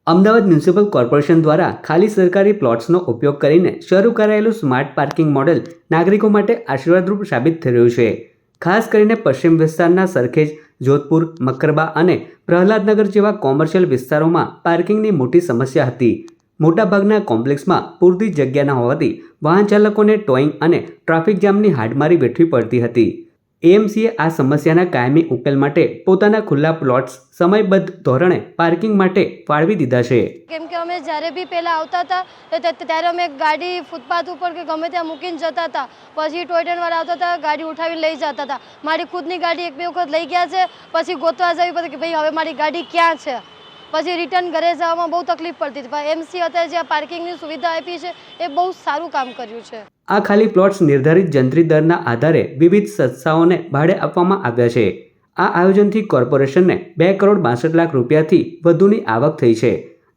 Ahmedabad municipal corporation દ્વારા ખાલી સરકારી પ્લોટ્સનો ઉપયોગ કરીને શરૂ કરાયેલું સ્માર્ટ પાર્કિંગ મોડેલ નાગરિકો માટે આશીર્વાદરૂપ સાબિત થઈ રહ્યું છે. ખાસ કરીને પશ્ચિમ વિસ્તારના સરખેજ, જોધપુર, મકરબા અને પ્રહલાદનગર જેવા કોમર્શિયલ વિસ્તારોમાં પાર્કિંગની મોટી સમસ્યા હતી. મોટાભાગના કોમ્પ્લેક્સમાં પૂરતી જગ્યા ન હોવાથી વાહન ચાલકોને ટોઈંગ અને ટ્રાફિક જામની હાડમારી વેઠવી પડતી હતી. એએમસીએ આ સમસ્યાના કાયમી ઉકેલ માટે પોતાના ખુલ્લા પ્લોટ્સ સમયબદ્ધ ધોરણે પાર્કિંગ માટે ફાળવી દીધા છે. કેમ કે અમે જ્યારે બી પહેલાં આવતા હતા ત્યારે અમે ગાડી ફૂટપાથ ઉપર કે ગમે ત્યાં મૂકીને જતા હતા. પછી ટોય ટ્રેનવાળા આવતા હતા, ગાડી ઉઠાવીને લઈ જતા હતા. મારી ખુદની ગાડી એક બે વખત લઈ ગયા છે. પછી ગોતવા જવી પડે કે ભાઈ હવે મારી ગાડી ક્યાં છે. પછી રિટર્ન ઘરે જવામાં બહુ તકલીફ પડતી હતી. પણ એમસી અત્યારે જે પાર્કિંગની સુવિધા આપી છે એ બહુ સારું કામ કર્યું છે. આ ખાલી પ્લોટ્સ નિર્ધારિત જંત્રી દરના આધારે વિવિધ સંસ્થાઓને ભાડે આપવામાં આવ્યા છે. આ આયોજનથી કોર્પોરેશનને 2 કરોડ 62 લાખ રૂપિયાથી વધુની આવક થઈ છે,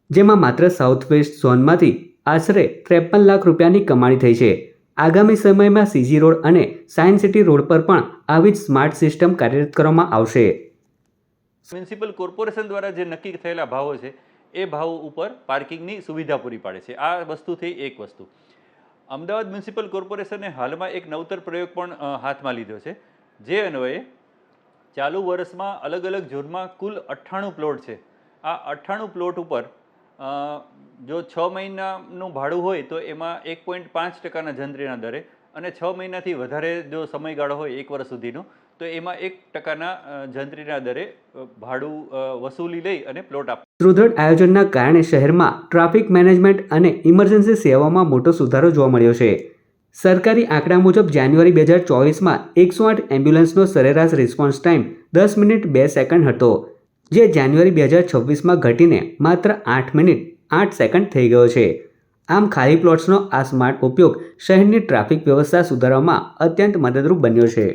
જેમાં માત્ર સાઉથ વેસ્ટ ઝોનમાંથી આશરે 53 લાખ રૂપિયાની કમાણી થઈ છે. આગામી સમયમાં સીજી રોડ અને સાયન્સ સિટી રોડ પર પણ આવી જ સ્માર્ટ સિસ્ટમ કાર્યરત કરવામાં આવશે. મ્યુનિસિપલ કોર્પોરેશન દ્વારા જે નક્કી થયેલા ભાવો છે એ ભાવો ઉપર પાર્કિંગની સુવિધા પૂરી પાડે છે. આ વસ્તુ થઈ એક વસ્તુ. અમદાવાદ મ્યુનિસિપલ કોર્પોરેશને હાલમાં એક નવતર પ્રયોગ પણ હાથમાં લીધો છે, જે અન્વયે ચાલુ વર્ષમાં અલગ અલગ ઝોનમાં કુલ 98 પ્લોટ છે. આ 98 પ્લોટ ઉપર જો 6 મહિનાનું ભાડું હોય તો એમાં 1.5% જંત્રીના દરે અને 6 મહિનાથી વધારે જો સમયગાળો હોય 1 વર્ષ સુધીનો તો એમાં 1% જંત્રીના દરે ભાડું વસૂલી લઈ અને પ્લોટ આપે. સુદૃઢ આયોજનના કારણે શહેરમાં ટ્રાફિક મેનેજમેન્ટ અને ઇમરજન્સી સેવામાં મોટો સુધારો જોવા મળ્યો છે. સરકારી આંકડા મુજબ જાન્યુઆરી 2024માં 108 એમ્બ્યુલન્સનો સરેરાશ રિસ્પોન્સ ટાઈમ 10 મિનિટ 2 સેકન્ડ હતો, જે જાન્યુઆરી 2026માં ઘટીને માત્ર 8 મિનિટ 8 સેકન્ડ થઈ ગયો છે. આમ ખાલી પ્લોટ્સનો આ સ્માર્ટ ઉપયોગ શહેરની ટ્રાફિક વ્યવસ્થા સુધારવામાં અત્યંત મદદરૂપ બન્યો છે.